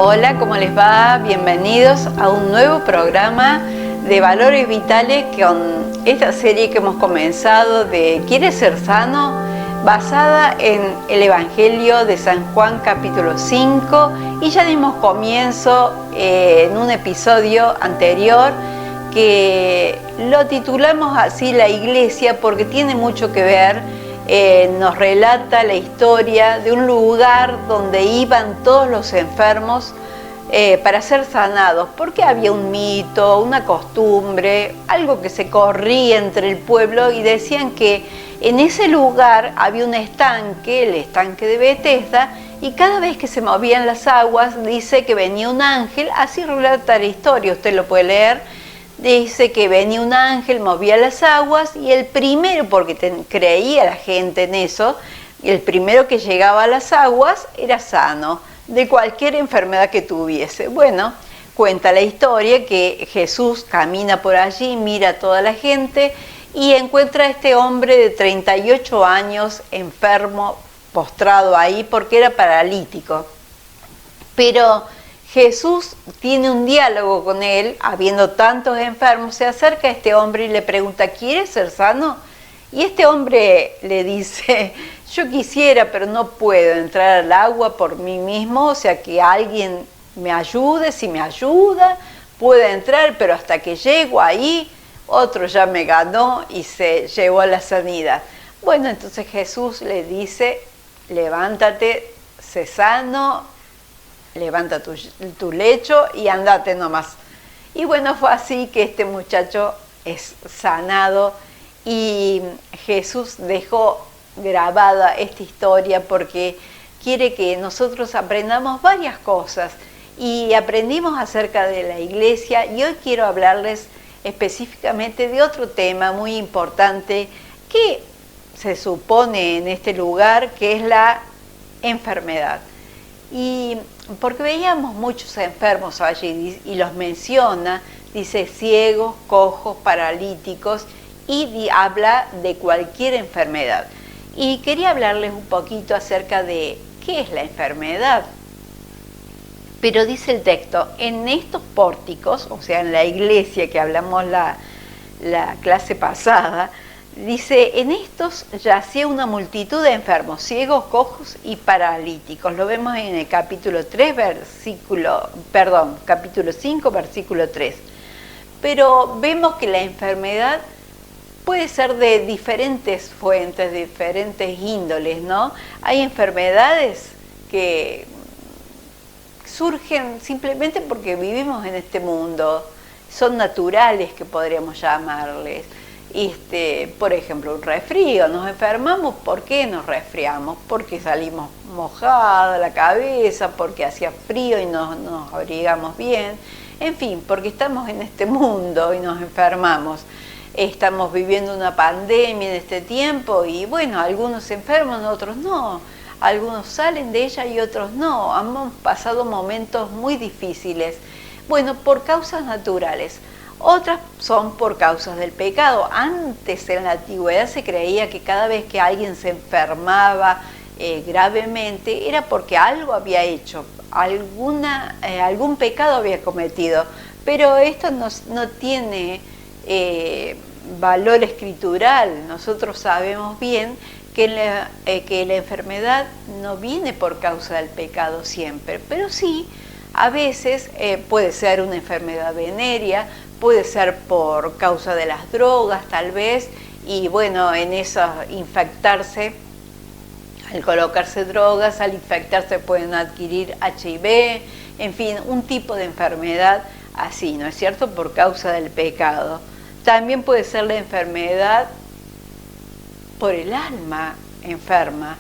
Hola, ¿cómo les va? Bienvenidos a un nuevo programa de Valores Vitales con esta serie que hemos comenzado de ¿Quieres ser sano? Basada en el Evangelio de San Juan capítulo 5 y ya dimos comienzo en un episodio anterior que lo titulamos así La Iglesia porque tiene mucho que ver. Nos relata la historia de un lugar donde iban todos los enfermos para ser sanados, porque había un mito, una costumbre, algo que se corría entre el pueblo y decían que en ese lugar había un estanque, el estanque de Betesda, y cada vez que se movían las aguas dice que venía un ángel, así relata la historia, usted lo puede leer. Dice que venía un ángel, movía las aguas y el primero, porque creía la gente en eso, el primero que llegaba a las aguas era sano de cualquier enfermedad que tuviese. Bueno, cuenta la historia que Jesús camina por allí, mira a toda la gente y encuentra a este hombre de 38 años enfermo, postrado ahí porque era paralítico. Pero Jesús tiene un diálogo con él, habiendo tantos enfermos, se acerca a este hombre y le pregunta, ¿quieres ser sano? Y este hombre le dice, yo quisiera, pero no puedo entrar al agua por mí mismo, o sea, que alguien me ayude, si me ayuda, puedo entrar, pero hasta que llego ahí, otro ya me ganó y se llevó a la sanidad. Bueno, entonces Jesús le dice, levántate, sé sano, levanta tu lecho y andate nomás. Y bueno, fue así que este muchacho es sanado y Jesús dejó grabada esta historia porque quiere que nosotros aprendamos varias cosas y aprendimos acerca de la iglesia y hoy quiero hablarles específicamente de otro tema muy importante que se supone en este lugar que es la enfermedad. Y porque veíamos muchos enfermos allí y los menciona, dice ciegos, cojos, paralíticos y habla de cualquier enfermedad. Y quería hablarles un poquito acerca de qué es la enfermedad. Pero dice el texto, en estos pórticos, o sea, en la iglesia que hablamos la clase pasada, dice, en estos yacía una multitud de enfermos, ciegos, cojos y paralíticos. Lo vemos en el capítulo 5, versículo 3. Pero vemos que la enfermedad puede ser de diferentes fuentes, de diferentes índoles, ¿no? Hay enfermedades que surgen simplemente porque vivimos en este mundo, son naturales que podríamos llamarles. Por ejemplo, un resfrío, nos enfermamos, ¿por qué nos resfriamos? Porque salimos mojada la cabeza, porque hacía frío y nos abrigamos bien, en fin, porque estamos en este mundo y nos enfermamos. Estamos viviendo una pandemia en este tiempo y bueno, algunos se enferman, otros no, algunos salen de ella y otros no, hemos pasado momentos muy difíciles, bueno, por causas naturales. Otras son por causas del pecado. Antes en la antigüedad se creía que cada vez que alguien se enfermaba gravemente era porque algo había hecho, algún pecado había cometido. Pero esto no tiene valor escritural. Nosotros sabemos bien que la enfermedad no viene por causa del pecado siempre, pero sí, a veces puede ser una enfermedad venérea, puede ser por causa de las drogas tal vez, y bueno, en eso infectarse, al colocarse drogas, al infectarse pueden adquirir HIV, en fin, un tipo de enfermedad así, ¿no es cierto?, por causa del pecado. También puede ser la enfermedad por el alma enferma,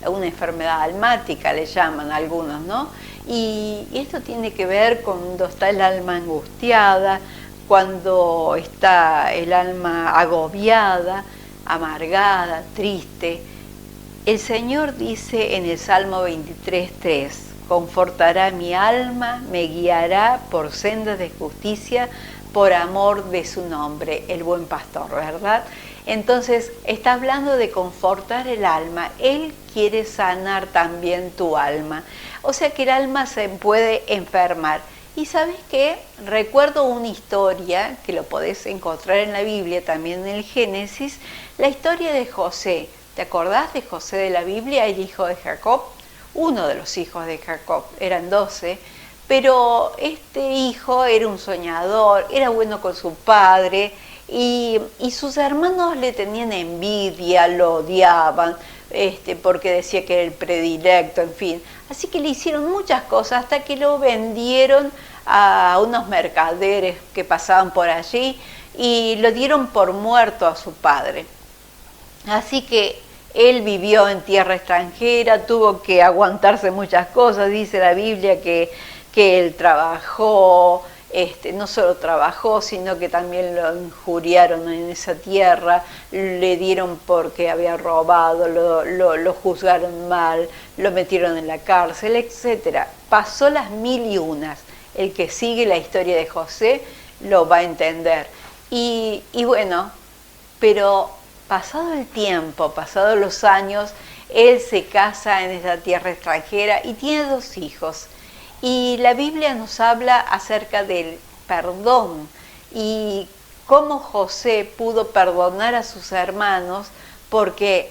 una enfermedad almática le llaman algunos, ¿no? Y esto tiene que ver cuando está el alma angustiada, cuando está el alma agobiada, amargada, triste. El Señor dice en el Salmo 23:3, confortará mi alma, me guiará por sendas de justicia, por amor de su nombre, el buen pastor, ¿verdad? Entonces, está hablando de confortar el alma. Él quiere sanar también tu alma. O sea que el alma se puede enfermar. Y ¿sabes qué? Recuerdo una historia que lo podés encontrar en la Biblia, también en el Génesis, la historia de José. ¿Te acordás de José de la Biblia, el hijo de Jacob? Uno de los hijos de Jacob, eran 12, pero este hijo era un soñador, era bueno con su padre y sus hermanos le tenían envidia, lo odiaban, porque decía que era el predilecto, en fin. Así que le hicieron muchas cosas hasta que lo vendieron a unos mercaderes que pasaban por allí y lo dieron por muerto a su padre. Así que él vivió en tierra extranjera, tuvo que aguantarse muchas cosas, dice la Biblia que él trabajó, no solo trabajó, sino que también lo injuriaron en esa tierra, le dieron porque había robado, lo juzgaron mal, lo metieron en la cárcel, etc. Pasó las 1001. El que sigue la historia de José lo va a entender. Y bueno, pero pasado el tiempo, pasados los años, él se casa en esa tierra extranjera y tiene 2 hijos. Y la Biblia nos habla acerca del perdón y cómo José pudo perdonar a sus hermanos, porque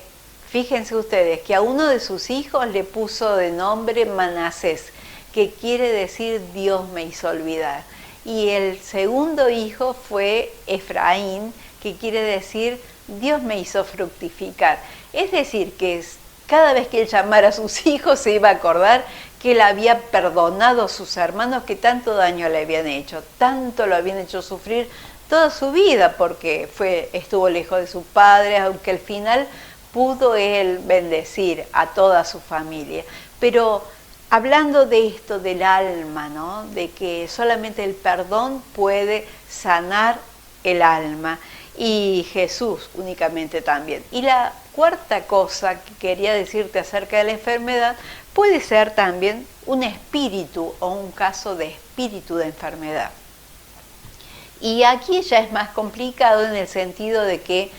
fíjense ustedes que a uno de sus hijos le puso de nombre Manasés, que quiere decir Dios me hizo olvidar. Y el segundo hijo fue Efraín, que quiere decir Dios me hizo fructificar. Es decir, que cada vez que él llamara a sus hijos se iba a acordar que él había perdonado a sus hermanos que tanto daño le habían hecho, tanto lo habían hecho sufrir toda su vida, porque estuvo lejos de su padre, aunque al final pudo él bendecir a toda su familia. Pero hablando de esto del alma, ¿no? De que solamente el perdón puede sanar el alma, y Jesús únicamente también. Y la cuarta cosa que quería decirte acerca de la enfermedad puede ser también un espíritu o un caso de espíritu de enfermedad. Y aquí ya es más complicado en el sentido de que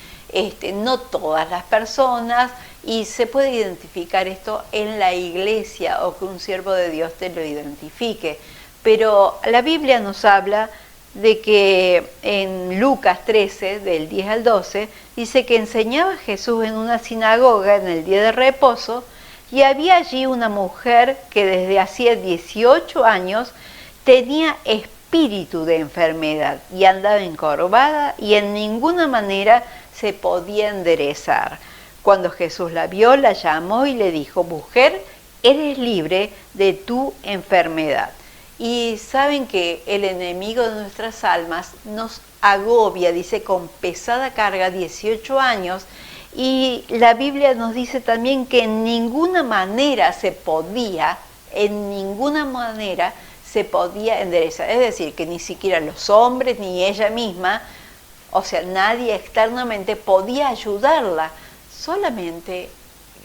no todas las personas, y se puede identificar esto en la iglesia o que un siervo de Dios te lo identifique. Pero la Biblia nos habla de que en Lucas 13, del 10 al 12, dice que enseñaba Jesús en una sinagoga en el día de reposo, y había allí una mujer que desde hacía 18 años tenía espíritu de enfermedad y andaba encorvada y en ninguna manera se podía enderezar. Cuando Jesús la vio, la llamó y le dijo: mujer, eres libre de tu enfermedad. Y saben que el enemigo de nuestras almas nos agobia, dice, con pesada carga, 18 años, y la Biblia nos dice también que en ninguna manera se podía enderezar. Es decir, que ni siquiera los hombres ni ella misma, o sea, nadie externamente podía ayudarla, solamente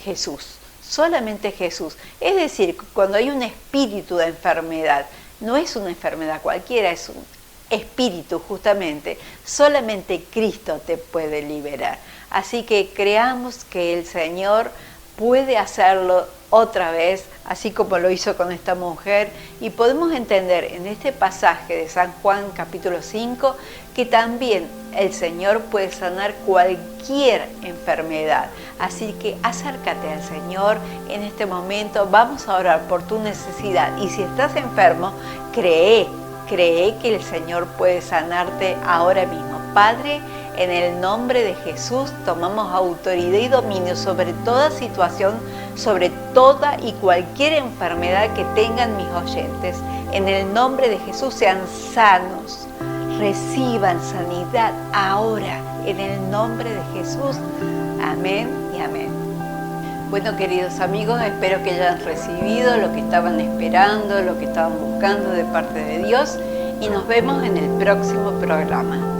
Jesús. Solamente Jesús. Es decir, cuando hay un espíritu de enfermedad, no es una enfermedad cualquiera, es un espíritu justamente. Solamente Cristo te puede liberar. Así que creamos que el Señor puede hacerlo otra vez, así como lo hizo con esta mujer, y podemos entender en este pasaje de San Juan capítulo 5 que también el Señor puede sanar cualquier enfermedad. Así que acércate al Señor en este momento, vamos a orar por tu necesidad, y si estás enfermo, cree que el Señor puede sanarte ahora mismo. Padre, en el nombre de Jesús tomamos autoridad y dominio sobre toda situación, sobre toda y cualquier enfermedad que tengan mis oyentes. En el nombre de Jesús sean sanos, reciban sanidad ahora, en el nombre de Jesús. Amén y amén. Bueno, queridos amigos, espero que hayan recibido lo que estaban esperando, lo que estaban buscando de parte de Dios, y nos vemos en el próximo programa.